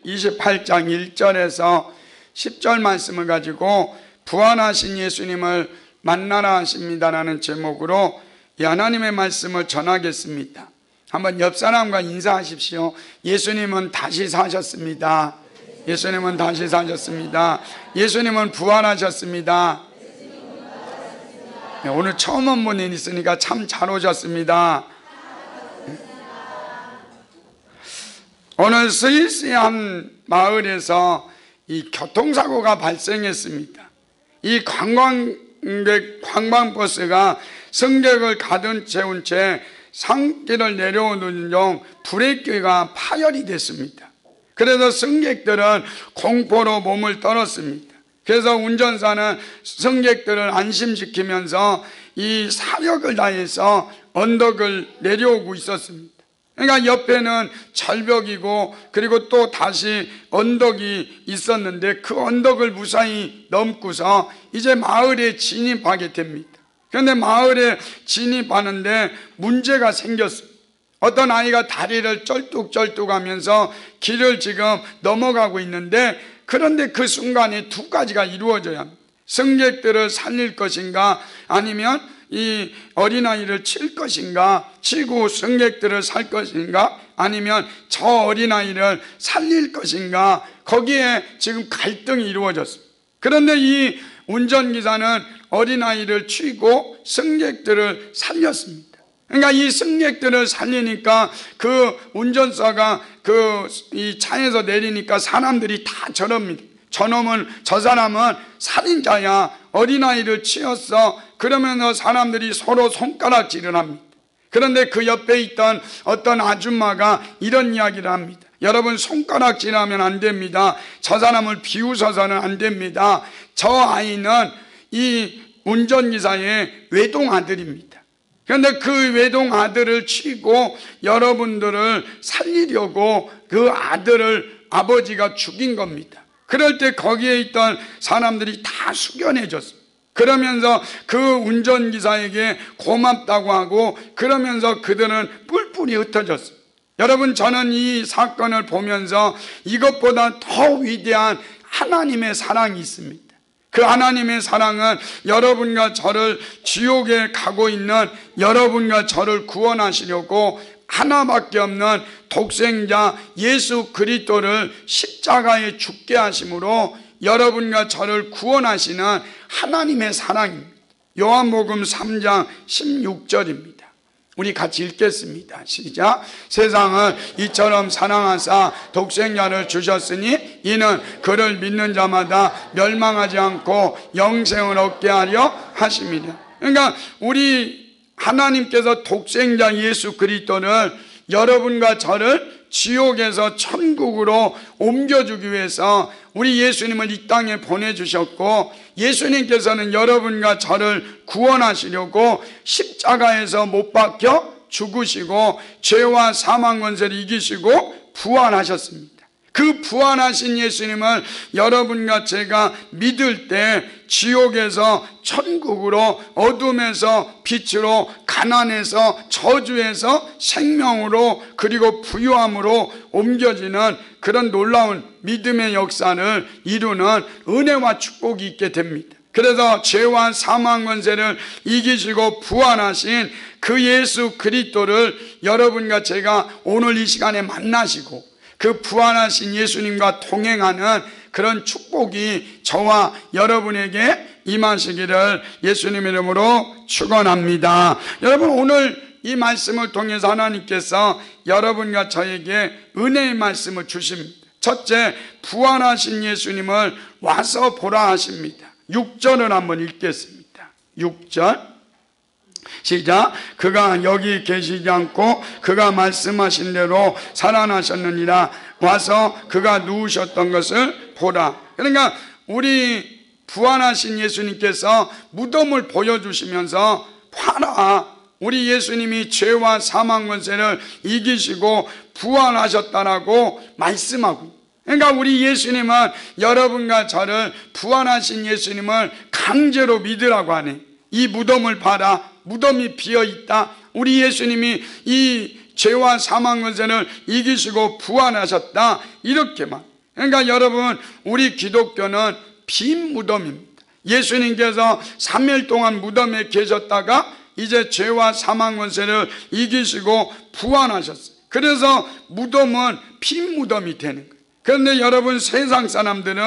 28장 1절에서 10절 말씀을 가지고 부활하신 예수님을 만나라 하십니다라는 제목으로 이 하나님의 말씀을 전하겠습니다. 한번 옆 사람과 인사하십시오. 예수님은 다시 사셨습니다. 예수님은 다시 사셨습니다. 예수님은 부활하셨습니다. 네, 오늘 처음 온 분이 있으니까 참 잘 오셨습니다. 오늘 스위스의 한 마을에서 이 교통사고가 발생했습니다. 이 관광버스가 승객을 가득 채운 채 산길을 내려오는 중 브레이크가 파열이 됐습니다. 그래서 승객들은 공포로 몸을 떨었습니다. 그래서 운전사는 승객들을 안심시키면서 이 사력을 다해서 언덕을 내려오고 있었습니다. 그러니까 옆에는 절벽이고 그리고 또 다시 언덕이 있었는데 그 언덕을 무사히 넘고서 이제 마을에 진입하게 됩니다. 그런데 마을에 진입하는데 문제가 생겼습니다. 어떤 아이가 다리를 쩔뚝쩔뚝하면서 길을 지금 넘어가고 있는데, 그런데 그 순간에 두 가지가 이루어져야 합니다. 승객들을 살릴 것인가, 아니면 이 어린아이를 칠 것인가, 치고 승객들을 살 것인가, 아니면 저 어린아이를 살릴 것인가, 거기에 지금 갈등이 이루어졌습니다. 그런데 이 운전기사는 어린아이를 치고 승객들을 살렸습니다. 그러니까 이 승객들을 살리니까 그 운전사가 이 차에서 내리니까 사람들이 다 저럽니다. 저 사람은 살인자야, 어린아이를 치었어. 그러면서 사람들이 서로 손가락질을 합니다. 그런데 그 옆에 있던 어떤 아줌마가 이런 이야기를 합니다. 여러분, 손가락질하면 안 됩니다. 저 사람을 비웃어서는 안 됩니다. 저 아이는 이 운전기사의 외동아들입니다. 그런데 그 외동아들을 치고 여러분들을 살리려고 그 아들을 아버지가 죽인 겁니다. 그럴 때 거기에 있던 사람들이 다 숙연해졌습니다. 그러면서 그 운전기사에게 고맙다고 하고, 그러면서 그들은 뿔뿔이 흩어졌습니다. 여러분, 저는 이 사건을 보면서 이것보다 더 위대한 하나님의 사랑이 있습니다. 그 하나님의 사랑은 여러분과 저를 지옥에 가고 있는 여러분과 저를 구원하시려고 하나밖에 없는 독생자 예수 그리스도를 십자가에 죽게 하심으로 여러분과 저를 구원하시는 하나님의 사랑입니다. 요한복음 3장 16절입니다. 우리 같이 읽겠습니다. 시작. 세상을 이처럼 사랑하사 독생자를 주셨으니 이는 그를 믿는 자마다 멸망하지 않고 영생을 얻게 하려 하심이라. 그러니까 우리 하나님께서 독생자 예수 그리스도를, 여러분과 저를 지옥에서 천국으로 옮겨주기 위해서 우리 예수님을 이 땅에 보내주셨고, 예수님께서는 여러분과 저를 구원하시려고 십자가에서 못 박혀 죽으시고 죄와 사망 권세를 이기시고 부활하셨습니다. 그 부활하신 예수님을 여러분과 제가 믿을 때 지옥에서 천국으로, 어둠에서 빛으로, 가난에서 저주에서 생명으로, 그리고 부유함으로 옮겨지는 그런 놀라운 믿음의 역사를 이루는 은혜와 축복이 있게 됩니다. 그래서 죄와 사망 권세를 이기시고 부활하신 그 예수 그리스도를 여러분과 제가 오늘 이 시간에 만나시고 그 부활하신 예수님과 동행하는 그런 축복이 저와 여러분에게 임하시기를 예수님 이름으로 축원합니다. 여러분, 오늘 이 말씀을 통해서 하나님께서 여러분과 저에게 은혜의 말씀을 주십니다. 첫째, 부활하신 예수님을 와서 보라 하십니다. 6절을 한번 읽겠습니다. 6절 시작. 그가 여기 계시지 않고 그가 말씀하신 대로 살아나셨느니라. 와서 그가 누우셨던 것을 보라. 그러니까 우리 부활하신 예수님께서 무덤을 보여주시면서 봐라, 우리 예수님이 죄와 사망 권세를 이기시고 부활하셨다라고 말씀하고, 그러니까 우리 예수님은 여러분과 저를, 부활하신 예수님을 강제로 믿으라고 하네. 이 무덤을 봐라, 무덤이 비어있다. 우리 예수님이 이 죄와 사망 권세를 이기시고 부활하셨다, 이렇게만. 그러니까 여러분, 우리 기독교는 빈 무덤입니다. 예수님께서 3일 동안 무덤에 계셨다가 이제 죄와 사망 권세를 이기시고 부활하셨어요. 그래서 무덤은 빈 무덤이 되는 거예요. 그런데 여러분, 세상 사람들은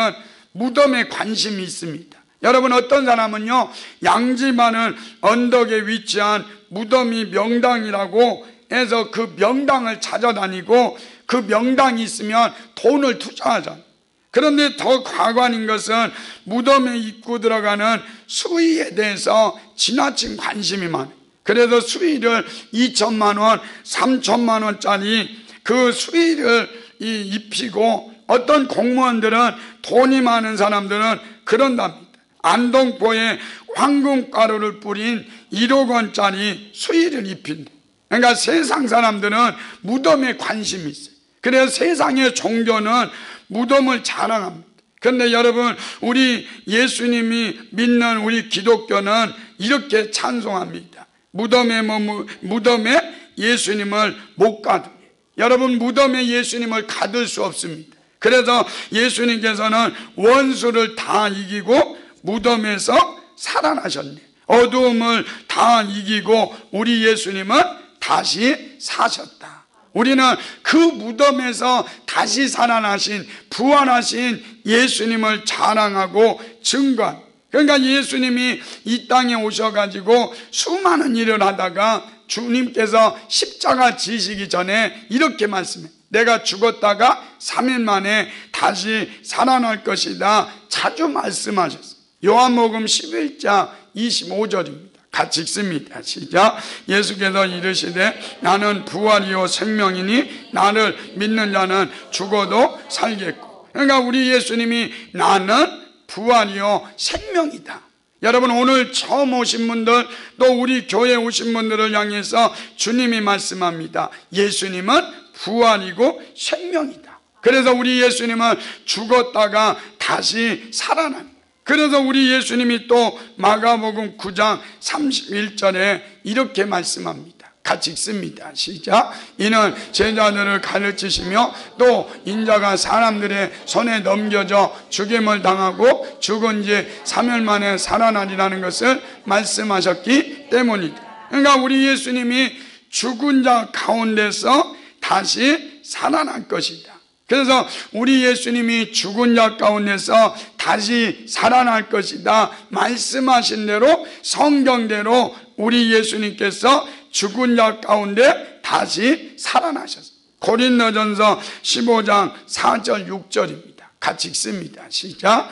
무덤에 관심이 있습니다. 여러분, 어떤 사람은요, 양지 많은 언덕에 위치한 무덤이 명당이라고 해서 그 명당을 찾아다니고 그 명당이 있으면 돈을 투자하잖아요. 그런데 더 과관인 것은 무덤에 입고 들어가는 수의에 대해서 지나친 관심이 많아요. 그래서 수의를 2천만 원, 3천만 원짜리 그 수의를 입히고, 어떤 공무원들은, 돈이 많은 사람들은 그런답니다. 안동포에 황금가루를 뿌린 1억 원짜리 수의를 입힌다. 그러니까 세상 사람들은 무덤에 관심이 있어요. 그래서 세상의 종교는 무덤을 자랑합니다. 그런데 여러분, 우리 예수님이 믿는 우리 기독교는 이렇게 찬송합니다. 무덤에 예수님을 못 가두게. 여러분, 무덤에 예수님을 가둘 수 없습니다. 그래서 예수님께서는 원수를 다 이기고 무덤에서 살아나셨네. 어두움을 다 이기고 우리 예수님은 다시 사셨다. 우리는 그 무덤에서 다시 살아나신, 부활하신 예수님을 자랑하고 증거한. 그러니까 예수님이 이 땅에 오셔가지고 수많은 일을 하다가 주님께서 십자가 지시기 전에 이렇게 말씀해요. 내가 죽었다가 3일 만에 다시 살아날 것이다. 자주 말씀하셨어요. 요한복음 11장 25절입니다. 같이 읽습니다. 시작. 예수께서 이르시되 나는 부활이요 생명이니 나를 믿는 자는 죽어도 살겠고. 그러니까 우리 예수님이 나는 부활이요 생명이다. 여러분, 오늘 처음 오신 분들, 또 우리 교회 오신 분들을 향해서 주님이 말씀합니다. 예수님은 부활이고 생명이다. 그래서 우리 예수님은 죽었다가 다시 살아납니다. 그래서 우리 예수님이 또 마가복음 9장 31절에 이렇게 말씀합니다. 같이 읽습니다. 시작. 이는 제자들을 가르치시며 또 인자가 사람들의 손에 넘겨져 죽임을 당하고 죽은 지 3일 만에 살아나리라는 것을 말씀하셨기 때문이다. 그러니까 우리 예수님이 죽은 자 가운데서 다시 살아날 것이다. 그래서 우리 예수님이 죽은 자 가운데서 다시 살아날 것이다 말씀하신 대로, 성경대로 우리 예수님께서 죽은 자 가운데 다시 살아나셨어요. 고린도전서 15장 4절 6절입니다. 같이 읽습니다. 시작.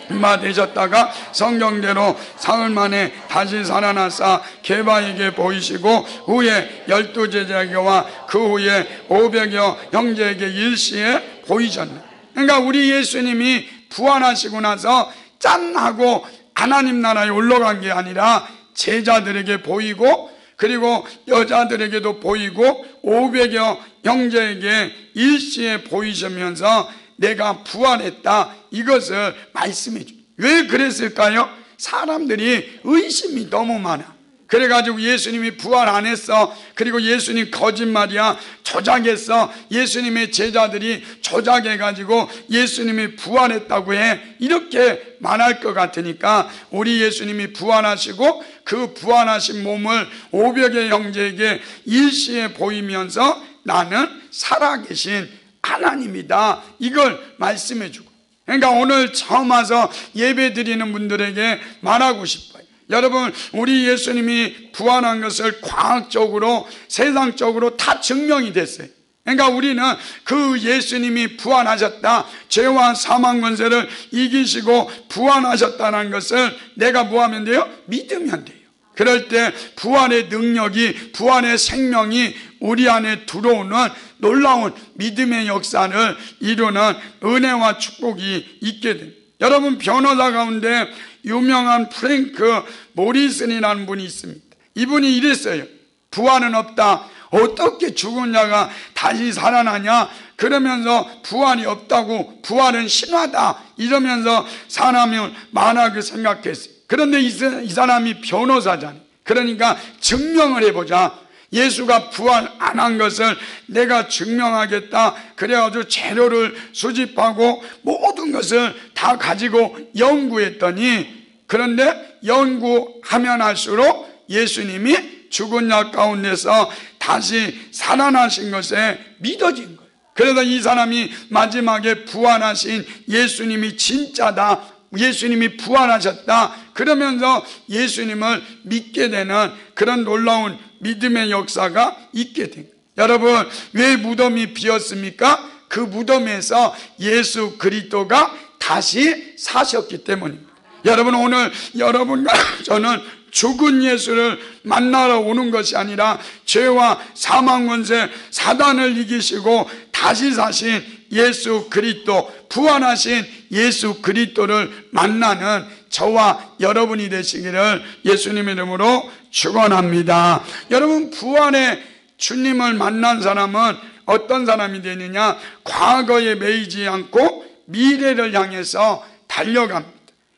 마 되셨다가 성경대로 사흘 만에 다시 살아나사 게바에게 보이시고 후에 12제자에게와 그 후에 500여 형제에게 일시에 보이셨네. 그러니까 우리 예수님이 부활하시고 나서 짠 하고 하나님 나라에 올라간 게 아니라 제자들에게 보이고, 그리고 여자들에게도 보이고 500여 형제에게 일시에 보이시면서 내가 부활했다, 이것을 말씀해 줍니다. 왜 그랬을까요? 사람들이 의심이 너무 많아. 그래가지고 예수님이 부활 안 했어, 그리고 예수님 거짓말이야, 조작했어, 예수님의 제자들이 조작해가지고 예수님이 부활했다고 해, 이렇게 말할 것 같으니까 우리 예수님이 부활하시고 그 부활하신 몸을 500의 형제에게 일시에 보이면서 나는 살아계신 하나님이다, 이걸 말씀해 주고. 그러니까 오늘 처음 와서 예배 드리는 분들에게 말하고 싶어요. 여러분, 우리 예수님이 부활한 것을 과학적으로, 세상적으로 다 증명이 됐어요. 그러니까 우리는 그 예수님이 부활하셨다, 죄와 사망 권세를 이기시고 부활하셨다는 것을 내가 뭐 하면 돼요? 믿으면 돼요. 그럴 때 부활의 능력이, 부활의 생명이 우리 안에 들어오는 놀라운 믿음의 역사를 이루는 은혜와 축복이 있게 됩니다. 여러분, 변호사 가운데 유명한 프랭크 모리슨이라는 분이 있습니다. 이분이 이랬어요. 부활은 없다. 어떻게 죽은 자가 다시 살아나냐? 그러면서 부활이 없다고, 부활은 신화다, 이러면서 사람을 만하게 생각했어요. 그런데 이 사람이 변호사잖아요. 그러니까 증명을 해보자. 예수가 부활 안 한 것을 내가 증명하겠다. 그래가지고 재료를 수집하고 모든 것을 다 가지고 연구했더니, 그런데 연구하면 할수록 예수님이 죽은 자 가운데서 다시 살아나신 것에 믿어진 거예요. 그래서 이 사람이 마지막에 부활하신 예수님이 진짜다, 예수님이 부활하셨다 그러면서 예수님을 믿게 되는 그런 놀라운 믿음의 역사가 있게 된 거예요. 여러분, 왜 무덤이 비었습니까? 그 무덤에서 예수 그리스도가 다시 사셨기 때문입니다. 여러분, 오늘 여러분과 저는 죽은 예수를 만나러 오는 것이 아니라 죄와 사망 권세 사단을 이기시고 다시 사신 예수 그리스도, 부활하신 예수 그리스도를 만나는 저와 여러분이 되시기를 예수님의 이름으로 축원합니다. 여러분, 부활의 주님을 만난 사람은 어떤 사람이 되느냐? 과거에 매이지 않고 미래를 향해서 달려갑니다.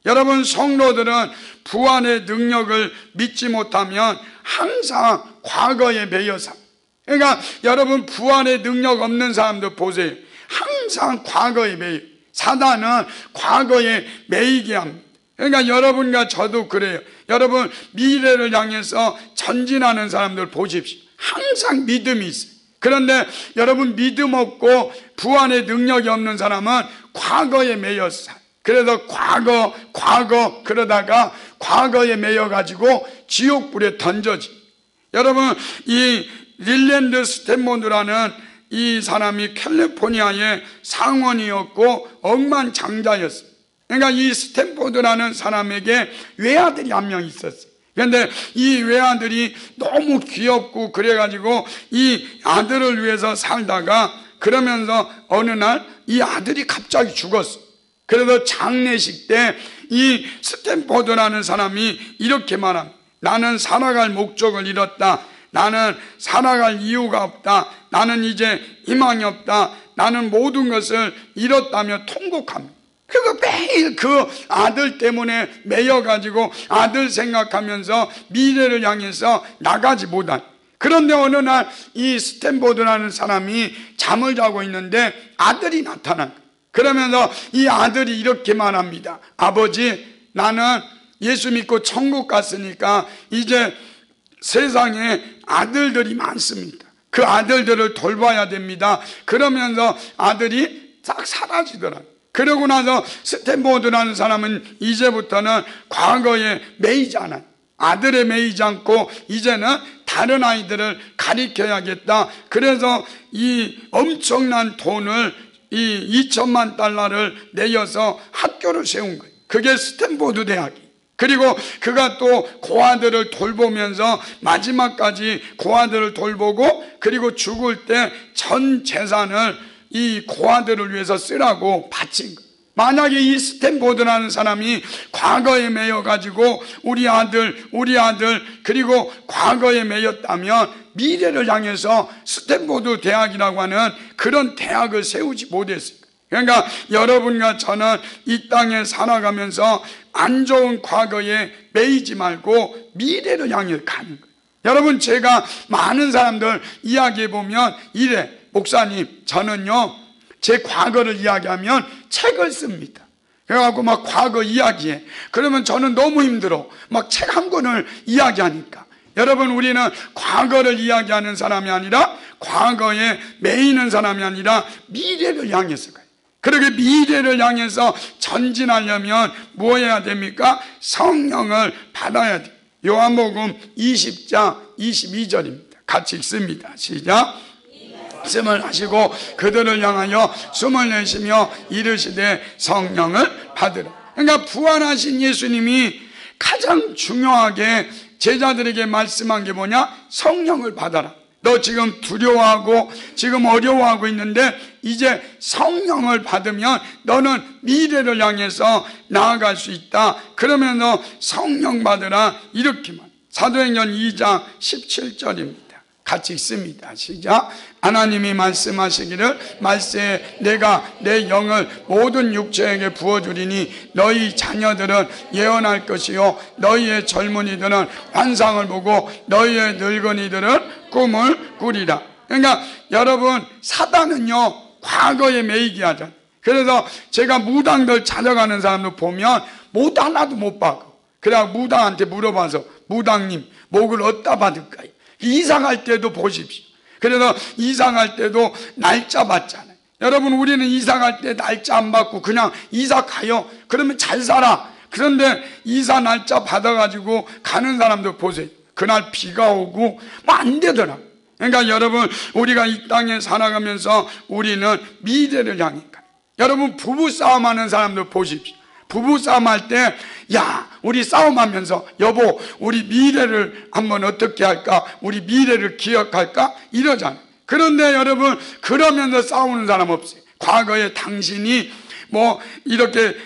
여러분, 성도들은 부활의 능력을 믿지 못하면 항상 과거에 매여서, 그러니까 여러분, 부활의 능력 없는 사람들 보세요. 항상 과거에 매여. 사단은 과거에 매이게 합니다. 그러니까 여러분과 저도 그래요. 여러분, 미래를 향해서 전진하는 사람들 보십시오. 항상 믿음이 있어요. 그런데 여러분, 믿음 없고 부활의 능력이 없는 사람은 과거에 매여서, 그래서 과거 그러다가 과거에 매여가지고 지옥불에 던져지. 여러분, 이 릴랜드 스탠포드라는 이 사람이 캘리포니아의 상원이었고 억만장자였어요. 그러니까 이 스탠포드라는 사람에게 외아들이 한 명 있었어요. 그런데 이 외아들이 너무 귀엽고 그래가지고 이 아들을 위해서 살다가, 그러면서 어느 날 이 아들이 갑자기 죽었어요. 그래서 장례식 때 이 스탠포드라는 사람이 이렇게 말합니다. 나는 살아갈 목적을 잃었다. 나는 살아갈 이유가 없다. 나는 이제 희망이 없다. 나는 모든 것을 잃었다며 통곡합니다. 그리고 매일 그 아들 때문에 매여가지고 아들 생각하면서 미래를 향해서 나가지 못한. 그런데 어느 날 이 스탠포드라는 사람이 잠을 자고 있는데 아들이 나타난 거예요. 그러면서 이 아들이 이렇게 말합니다. 아버지, 나는 예수 믿고 천국 갔으니까 이제 세상에 아들들이 많습니다. 그 아들들을 돌봐야 됩니다. 그러면서 아들이 싹 사라지더라. 그러고 나서 스탠포드라는 사람은 이제부터는 과거에 매이지 않아요. 아들에 매이지 않고 이제는 다른 아이들을 가리켜야겠다. 그래서 이 엄청난 돈을, 이 2천만 달러를 내어서 학교를 세운 거예요. 그게 스탠포드 대학이. 그리고 그가 또 고아들을 돌보면서 마지막까지 고아들을 돌보고, 그리고 죽을 때 전 재산을 이 고아들을 위해서 쓰라고 바친 거예요. 만약에 이 스탠포드라는 사람이 과거에 매여가지고 우리 아들 그리고 과거에 매였다면 미래를 향해서 스탠포드 대학이라고 하는 그런 대학을 세우지 못했습니다. 그러니까 여러분과 저는 이 땅에 살아가면서 안 좋은 과거에 매이지 말고 미래를 향해 가는 거예요. 여러분, 제가 많은 사람들 이야기해 보면 이래, 목사님, 저는요 제 과거를 이야기하면 책을 씁니다. 그래갖고 막 과거 이야기해. 그러면 저는 너무 힘들어. 막 책 한 권을 이야기하니까. 여러분, 우리는 과거를 이야기하는 사람이 아니라, 과거에 매이는 사람이 아니라 미래를 향해서 가요. 그렇게 미래를 향해서 전진하려면 뭐 해야 됩니까? 성령을 받아야 돼요. 요한복음 20장 22절입니다. 같이 읽습니다. 시작. 말씀을 하시고 그들을 향하여 숨을 내쉬며 이르시되 성령을 받으라. 그러니까 부활하신 예수님이 가장 중요하게 제자들에게 말씀한 게 뭐냐? 성령을 받아라. 너 지금 두려워하고 지금 어려워하고 있는데 이제 성령을 받으면 너는 미래를 향해서 나아갈 수 있다. 그러면서 성령 받으라, 이렇게만. 사도행전 2장 17절입니다. 같이 읽습니다. 시작. 하나님이 말씀하시기를 말세에 내가 내 영을 모든 육체에게 부어주리니 너희 자녀들은 예언할 것이요 너희의 젊은이들은 환상을 보고 너희의 늙은이들은 꿈을 꾸리라. 그러니까 여러분, 사단은요 과거에 매이게 하잖아요. 그래서 제가 무당들 찾아가는 사람들 보면 못 하나도 못 받고, 그래야 무당한테 물어봐서 무당님 목을 어디다 받을까요? 이사갈 때도 보십시오. 그래서 이사갈 때도 날짜 받잖아요. 여러분, 우리는 이사갈 때 날짜 안 받고 그냥 이사 가요. 그러면 잘 살아. 그런데 이사 날짜 받아가지고 가는 사람들 보세요. 그날 비가 오고 뭐 안 되더라. 그러니까 여러분, 우리가 이 땅에 살아가면서 우리는 미래를 향해 가요. 여러분, 부부싸움 하는 사람들 보십시오. 부부싸움 할 때, 야, 우리 싸움하면서 여보 우리 미래를 한번 어떻게 할까, 우리 미래를 기억할까 이러잖아요. 그런데 여러분, 그러면서 싸우는 사람 없어요. 과거에 당신이 뭐 이렇게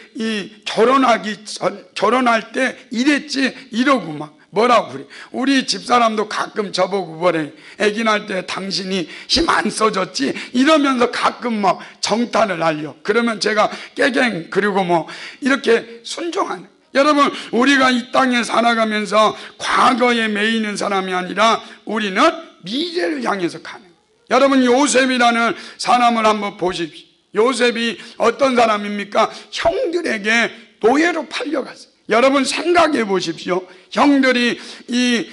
결혼할 때 이랬지 이러고 막 뭐라고 그래. 우리 집사람도 가끔 저보고 뭐래, 애기 낳을 때 당신이 힘 안 써줬지 이러면서 가끔 막 정탄을 날려. 그러면 제가 깨갱 그리고 뭐 이렇게 순종하는. 여러분, 우리가 이 땅에 살아가면서 과거에 매이는 사람이 아니라 우리는 미래를 향해서 가는. 여러분, 요셉이라는 사람을 한번 보십시오. 요셉이 어떤 사람입니까? 형들에게 노예로 팔려갔어요. 여러분, 생각해 보십시오. 형들이 이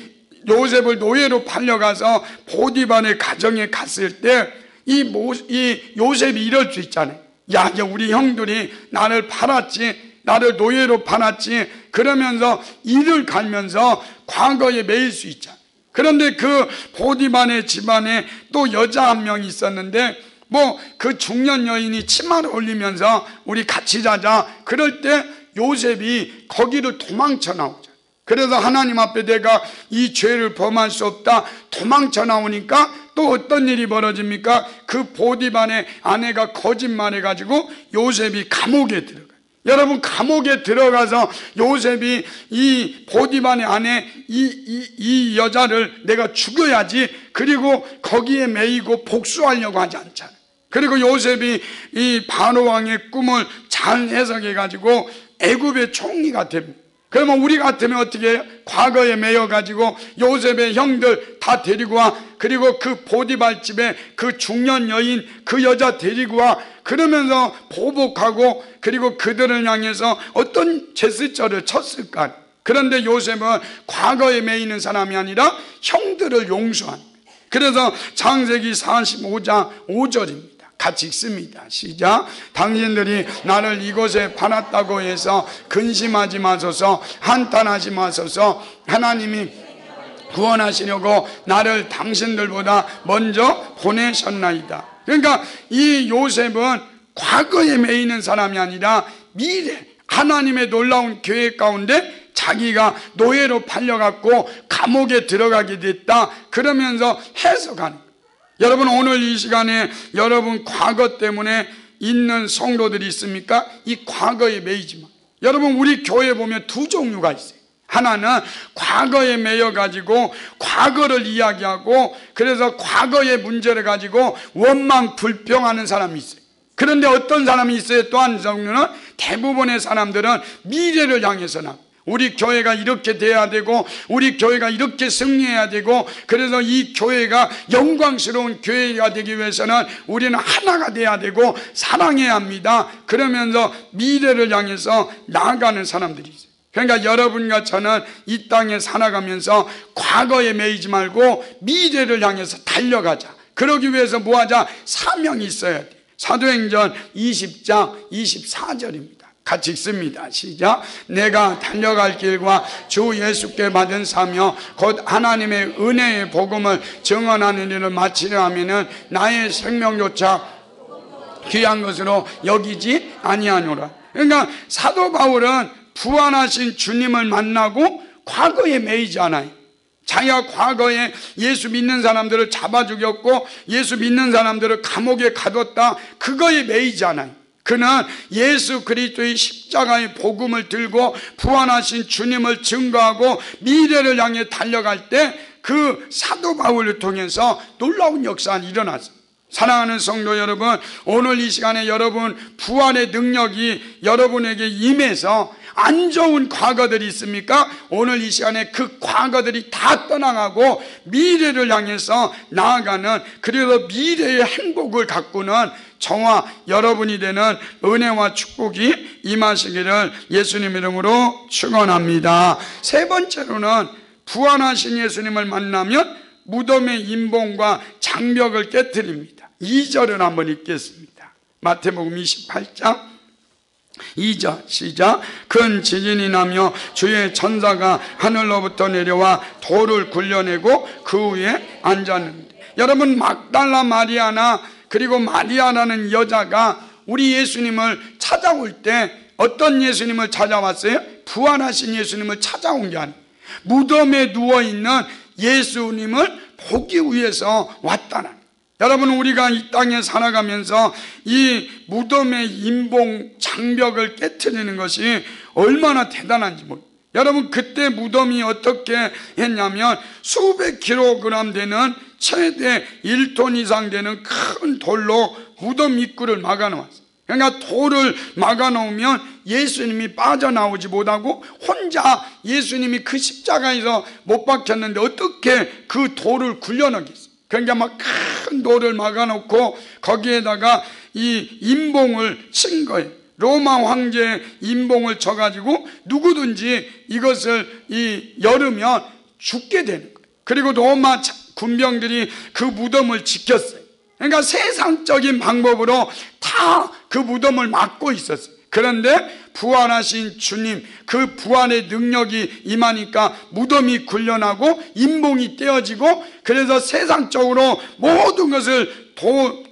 요셉을 노예로 팔려가서 보디발의 가정에 갔을 때 이 요셉이 이럴 수 있잖아요. 야, 우리 형들이 나를 팔았지, 나를 노예로 팔았지, 그러면서 일을 갈면서 과거에 매일 수 있잖아요. 그런데 그 보디발의 집안에 또 여자 한 명이 있었는데 뭐 그 중년 여인이 치마를 올리면서 우리 같이 자자, 그럴 때 요셉이 거기를 도망쳐 나오죠. 그래서 하나님 앞에 내가 이 죄를 범할 수 없다 도망쳐 나오니까 또 어떤 일이 벌어집니까? 그 보디발의 아내가 거짓말해가지고 요셉이 감옥에 들어가요. 여러분, 감옥에 들어가서 요셉이 이 보디발의 아내 이 여자를 내가 죽여야지, 그리고 거기에 매이고 복수하려고 하지 않잖아요. 그리고 요셉이 이 바로 왕의 꿈을 잘 해석해가지고 애굽의 총리가 됩니다. 그러면 우리 같으면 어떻게 해요? 과거에 매여가지고 요셉의 형들 다 데리고 와, 그리고 그 보디발 집에 그 중년 여인 그 여자 데리고 와, 그러면서 보복하고 그리고 그들을 향해서 어떤 제스처를 쳤을까. 그런데 요셉은 과거에 매이는 사람이 아니라 형들을 용서한. 그래서 창세기 45장 5절입니다. 같이 읽습니다. 시작. 당신들이 나를 이곳에 팔았다고 해서 근심하지 마소서, 한탄하지 마소서. 하나님이 구원하시려고 나를 당신들보다 먼저 보내셨나이다. 그러니까 이 요셉은 과거에 매이는 사람이 아니라 미래, 하나님의 놀라운 계획 가운데 자기가 노예로 팔려갖고 감옥에 들어가게 됐다, 그러면서 해석하는. 여러분, 오늘 이 시간에 여러분 과거 때문에 있는 성도들이 있습니까? 이 과거에 매이지 마. 여러분, 우리 교회 보면 두 종류가 있어요. 하나는 과거에 매여가지고 과거를 이야기하고 그래서 과거의 문제를 가지고 원망 불평하는 사람이 있어요. 그런데 어떤 사람이 있어요? 또 한 종류는 대부분의 사람들은 미래를 향해서 나. 우리 교회가 이렇게 돼야 되고 우리 교회가 이렇게 승리해야 되고, 그래서 이 교회가 영광스러운 교회가 되기 위해서는 우리는 하나가 돼야 되고 사랑해야 합니다. 그러면서 미래를 향해서 나아가는 사람들이 있어요. 그러니까 여러분과 저는 이 땅에 살아가면서 과거에 매이지 말고 미래를 향해서 달려가자. 그러기 위해서 뭐하자? 사명이 있어야 돼. 사도행전 20장 24절입니다. 같이 읽습니다. 시작. 내가 달려갈 길과 주 예수께 받은 사명 곧 하나님의 은혜의 복음을 증언하는 일을 마치려 하면은 나의 생명조차 귀한 것으로 여기지 아니하노라. 그러니까 사도 바울은 부활하신 주님을 만나고 과거에 매이지 않아요. 자기가 과거에 예수 믿는 사람들을 잡아 죽였고 예수 믿는 사람들을 감옥에 가뒀다, 그거에 매이지 않아요. 그는 예수 그리스도의 십자가의 복음을 들고 부활하신 주님을 증거하고 미래를 향해 달려갈 때 그 사도 바울을 통해서 놀라운 역사가 일어났어요. 사랑하는 성도 여러분, 오늘 이 시간에 여러분 부활의 능력이 여러분에게 임해서 안 좋은 과거들이 있습니까? 오늘 이 시간에 그 과거들이 다 떠나가고 미래를 향해서 나아가는, 그리고 미래의 행복을 가꾸는 저와 여러분이 되는 은혜와 축복이 임하시기를 예수님 이름으로 축원합니다. 세 번째로는 부활하신 예수님을 만나면 무덤의 임봉과 장벽을 깨뜨립니다. 2절을 한번 읽겠습니다. 마태복음 28장 2절 시작. 큰 지진이 나며 주의 천사가 하늘로부터 내려와 돌을 굴려내고 그 위에 앉았는데, 여러분 막달라 마리아나 그리고 마리아라는 여자가 우리 예수님을 찾아올 때 어떤 예수님을 찾아왔어요? 부활하신 예수님을 찾아온 게 아니에요. 무덤에 누워있는 예수님을 보기 위해서 왔다는. 여러분 우리가 이 땅에 살아가면서 이 무덤의 임봉 장벽을 깨트리는 것이 얼마나 대단한지 모릅니다. 여러분 그때 무덤이 어떻게 했냐면 수백 킬로그램 되는 최대 1톤 이상 되는 큰 돌로 무덤 입구를 막아놓았어요. 그러니까 돌을 막아놓으면 예수님이 빠져나오지 못하고 혼자 예수님이 그 십자가에서 못 박혔는데 어떻게 그 돌을 굴려넣겠어요. 그러니까 막 큰 돌을 막아놓고 거기에다가 이 임봉을 친 거예요. 로마 황제의 임봉을 쳐가지고 누구든지 이것을 열으면 죽게 되는 거예요. 그리고 로마 군병들이 그 무덤을 지켰어요. 그러니까 세상적인 방법으로 다 그 무덤을 막고 있었어요. 그런데 부활하신 주님, 그 부활의 능력이 임하니까 무덤이 굴려나고 임봉이 떼어지고, 그래서 세상적으로 모든 것을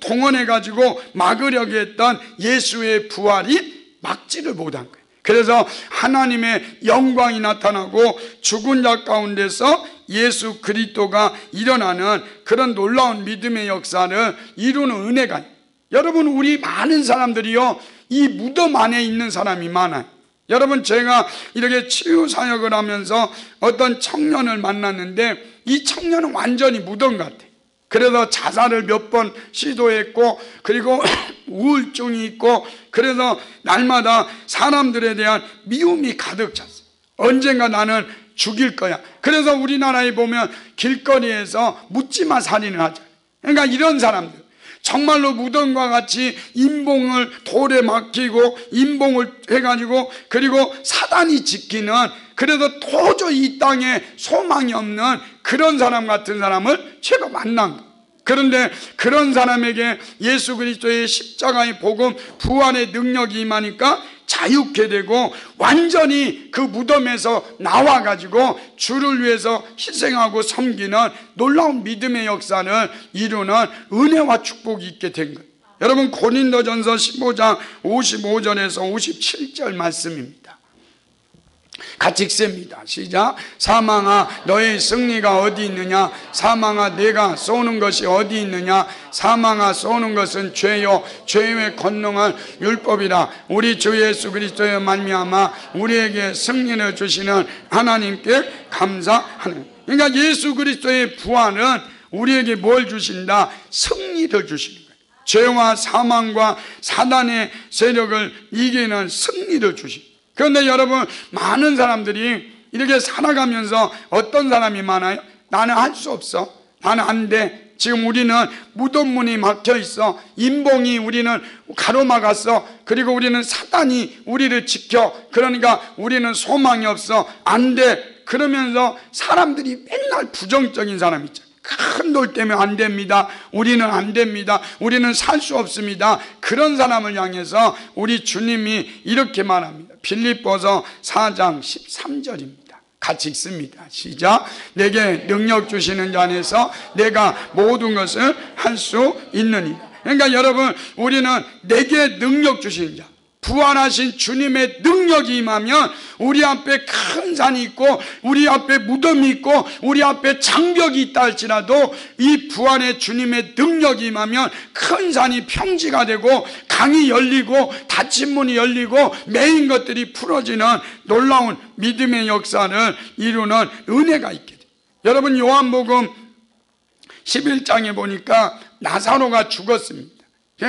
동원해 가지고 막으려고 했던 예수의 부활이 막지를 못한 거예요. 그래서 하나님의 영광이 나타나고 죽은 자 가운데서 예수 그리스도가 일어나는 그런 놀라운 믿음의 역사를 이루는 은혜가 있어요. 여러분 우리 많은 사람들이요 이 무덤 안에 있는 사람이 많아요. 여러분 제가 이렇게 치유 사역을 하면서 어떤 청년을 만났는데 이 청년은 완전히 무덤 같아요. 그래서 자살을 몇 번 시도했고, 그리고 우울증이 있고, 그래서 날마다 사람들에 대한 미움이 가득 찼어요. 언젠가 나는 죽일 거야. 그래서 우리나라에 보면 길거리에서 묻지마 살인을 하잖아요. 그러니까 이런 사람들 정말로 무덤과 같이 임봉을 돌에 막히고 임봉을 해가지고 그리고 사단이 지키는, 그래서 도저히 이 땅에 소망이 없는 그런 사람 같은 사람을 제가 만난 거예요. 그런데 그런 사람에게 예수 그리스도의 십자가의 복음 부활의 능력이 임하니까 자유케 되고 완전히 그 무덤에서 나와가지고 주를 위해서 희생하고 섬기는 놀라운 믿음의 역사를 이루는 은혜와 축복이 있게 된 거예요. 여러분 고린도전서 15장 55절에서 57절 말씀입니다. 같이 읽습니다. 시작. 사망아 너의 승리가 어디 있느냐? 사망아 내가 쏘는 것이 어디 있느냐? 사망아 쏘는 것은 죄요 죄의 권능은 율법이라. 우리 주 예수 그리스도의 말미암아 우리에게 승리를 주시는 하나님께 감사하는. 그러니까 예수 그리스도의 부활은 우리에게 뭘 주신다? 승리를 주시는 거예요. 죄와 사망과 사단의 세력을 이기는 승리를 주십니다. 그런데 여러분 많은 사람들이 이렇게 살아가면서 어떤 사람이 많아요? 나는 할 수 없어, 나는 안 돼. 지금 우리는 무덤문이 막혀 있어, 임봉이 우리는 가로막았어, 그리고 우리는 사단이 우리를 지켜, 그러니까 우리는 소망이 없어, 안 돼. 그러면서 사람들이 맨날 부정적인 사람 있잖아요. 큰 돌 때문에 안 됩니다, 우리는 안 됩니다, 우리는 살 수 없습니다. 그런 사람을 향해서 우리 주님이 이렇게 말합니다. 빌립보서 4장 13절입니다. 같이 읽습니다. 시작. 내게 능력 주시는 자 안에서 내가 모든 것을 할 수 있느니라. 그러니까 여러분 우리는 내게 능력 주시는 자, 부활하신 주님의 능력이 임하면 우리 앞에 큰 산이 있고 우리 앞에 무덤이 있고 우리 앞에 장벽이 있다 할지라도 이 부활의 주님의 능력이 임하면 큰 산이 평지가 되고 강이 열리고 닫힌 문이 열리고 매인 것들이 풀어지는 놀라운 믿음의 역사를 이루는 은혜가 있게 돼요. 여러분 요한복음 11장에 보니까 나사로가 죽었습니다.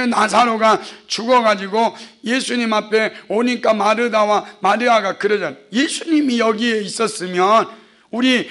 나사로가 죽어가지고 예수님 앞에 오니까 마르다와 마리아가 그러잖아요. 예수님이 여기에 있었으면 우리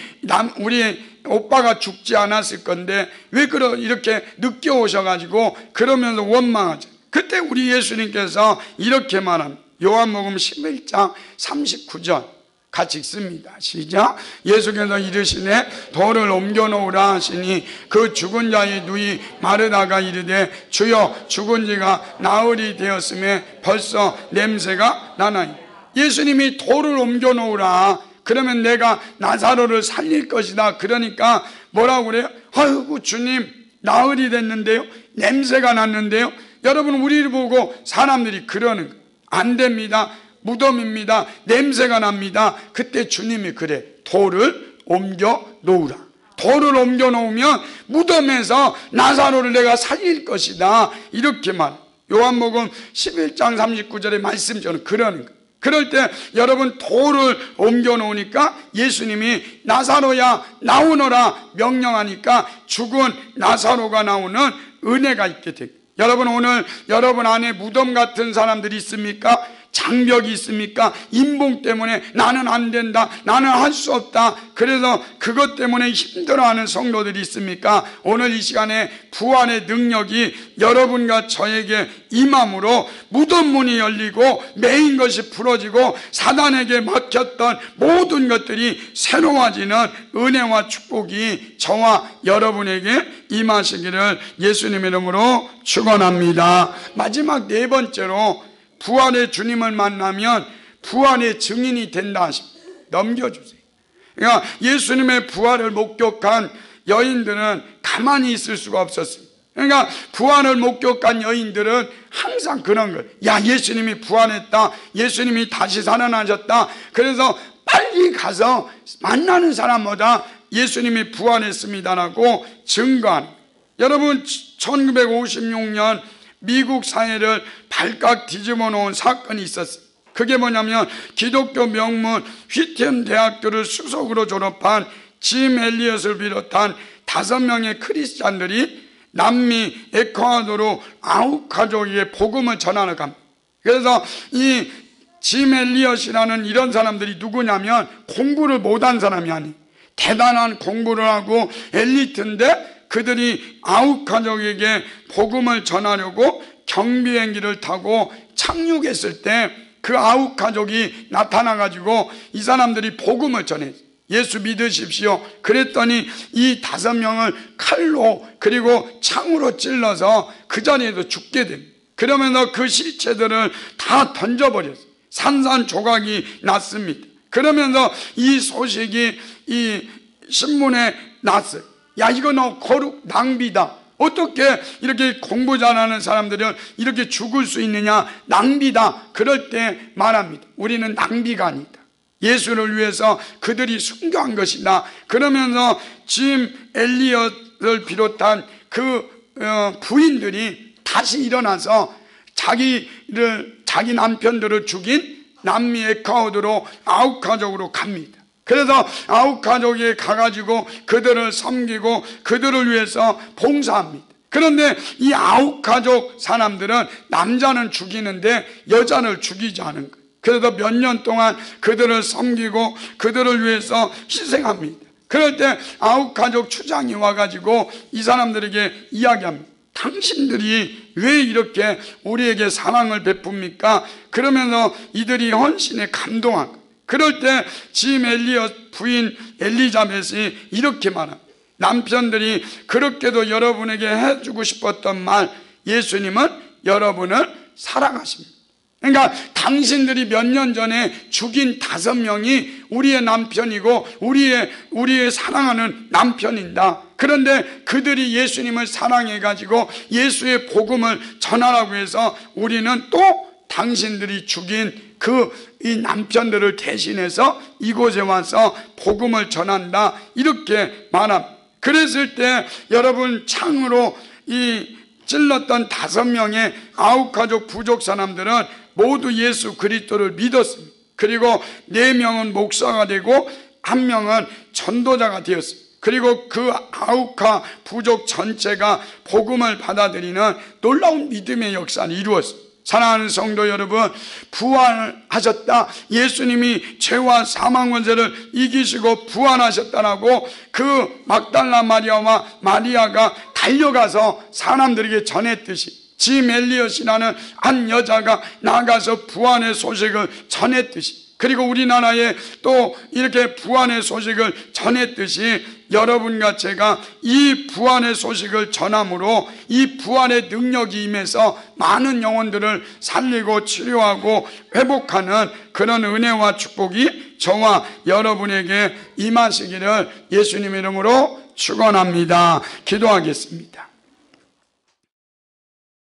오빠가 죽지 않았을 건데 왜 이렇게 늦게 오셔가지고 그러면서 원망하죠. 그때 우리 예수님께서 이렇게 말합니다. 요한복음 11장 39절 같이 읽습니다. 시작. 예수께서 이르시되 돌을 옮겨놓으라 하시니 그 죽은 자의 누이 마르다가 이르되 주여 죽은 지가 나흘이 되었음에 벌써 냄새가 나나이다. 예수님이 돌을 옮겨놓으라, 그러면 내가 나사로를 살릴 것이다. 그러니까 뭐라고 그래요? 아이고 주님 나흘이 됐는데요, 냄새가 났는데요. 여러분 우리를 보고 사람들이 그러는 거예요. 안 됩니다. 무덤입니다. 냄새가 납니다. 그때 주님이 그래, 돌을 옮겨 놓으라. 돌을 옮겨 놓으면 무덤에서 나사로를 내가 살릴 것이다. 이렇게 말. 요한복음 11장 39절의 말씀처럼 그러는 거예요. 그럴 때 여러분 돌을 옮겨 놓으니까 예수님이 나사로야 나오너라 명령하니까 죽은 나사로가 나오는 은혜가 있게 됩니다. 여러분 오늘 여러분 안에 무덤 같은 사람들이 있습니까? 장벽이 있습니까? 인봉 때문에 나는 안 된다, 나는 할 수 없다, 그래서 그것 때문에 힘들어하는 성도들이 있습니까? 오늘 이 시간에 부활의 능력이 여러분과 저에게 임함으로 무덤 문이 열리고 매인 것이 풀어지고 사단에게 막혔던 모든 것들이 새로워지는 은혜와 축복이 저와 여러분에게 임하시기를 예수님의 이름으로 축원합니다. 마지막 네 번째로 부활의 주님을 만나면 부활의 증인이 된다 하십니다. 넘겨주세요. 그러니까 예수님의 부활을 목격한 여인들은 가만히 있을 수가 없었습니다. 그러니까 부활을 목격한 여인들은 항상 그런 거예요. 야, 예수님이 부활했다, 예수님이 다시 살아나셨다, 그래서 빨리 가서 만나는 사람마다 예수님이 부활했습니다라고 증거하는 거예요. 여러분 1956년 미국 사회를 발칵 뒤집어 놓은 사건이 있었어요. 그게 뭐냐면 기독교 명문 휘튼 대학교를 수석으로 졸업한 짐 엘리엇을 비롯한 5명의 크리스찬들이 남미 에콰도르 아웃 가족에게 복음을 전하러 갑니다. 그래서 이 짐 엘리엇이라는 이런 사람들이 누구냐면 공부를 못한 사람이 아니에요. 대단한 공부를 하고 엘리트인데 그들이 아웃 가족에게 복음을 전하려고 경비행기를 타고 착륙했을 때 그 아웃 가족이 나타나가지고 이 사람들이 복음을 전했어요. 예수 믿으십시오. 그랬더니 이 5명을 칼로 그리고 창으로 찔러서 그 자리에서 죽게 됩니다. 그러면서 그 시체들을 다 던져버렸어요. 산산조각이 났습니다. 그러면서 이 소식이 이 신문에 났어요. 야, 이거 너 거룩 낭비다. 어떻게 이렇게 공부 잘하는 사람들은 이렇게 죽을 수 있느냐, 낭비다. 그럴 때 말합니다. 우리는 낭비가 아니다. 예수를 위해서 그들이 순교한 것이다. 그러면서 짐 엘리엇을 비롯한 그 부인들이 다시 일어나서 자기 남편들을 죽인 남미 에콰도르 아웃 가족으로 갑니다. 그래서 아웃 가족에 가가지고 그들을 섬기고 그들을 위해서 봉사합니다. 그런데 이 아웃 가족 사람들은 남자는 죽이는데 여자를 죽이지 않은 거예요. 그래서 몇 년 동안 그들을 섬기고 그들을 위해서 희생합니다. 그럴 때 아웃 가족 추장이 와가지고 이 사람들에게 이야기합니다. 당신들이 왜 이렇게 우리에게 사랑을 베풉니까? 그러면서 이들이 헌신에 감동한 거예요. 그럴 때 짐 엘리엇 부인 엘리자벳이 이렇게 말합니다. 남편들이 그렇게도 여러분에게 해주고 싶었던 말, 예수님은 여러분을 사랑하십니다. 그러니까 당신들이 몇 년 전에 죽인 5명이 우리의 남편이고 우리의 사랑하는 남편이다. 그런데 그들이 예수님을 사랑해가지고 예수의 복음을 전하라고 해서 우리는 또 당신들이 죽인 이 남편들을 대신해서 이곳에 와서 복음을 전한다. 이렇게 말합니다. 그랬을 때 여러분 창으로 이 찔렀던 5명의 아웃 가족 부족 사람들은 모두 예수 그리스도를 믿었습니다. 그리고 4명은 목사가 되고 1명은 전도자가 되었습니다. 그리고 그 아우카 부족 전체가 복음을 받아들이는 놀라운 믿음의 역사를 이루었습니다. 사랑하는 성도 여러분, 부활하셨다, 예수님이 죄와 사망 권세를 이기시고 부활하셨다라고 그 막달라 마리아와 마리아가 달려가서 사람들에게 전했듯이, 짐 엘리엇이라는 한 여자가 나가서 부활의 소식을 전했듯이, 그리고 우리나라에 또 이렇게 부활의 소식을 전했듯이 여러분과 제가 이 부활의 소식을 전함으로 이 부활의 능력이 임해서 많은 영혼들을 살리고 치료하고 회복하는 그런 은혜와 축복이 저와 여러분에게 임하시기를 예수님 이름으로 축원합니다. 기도하겠습니다.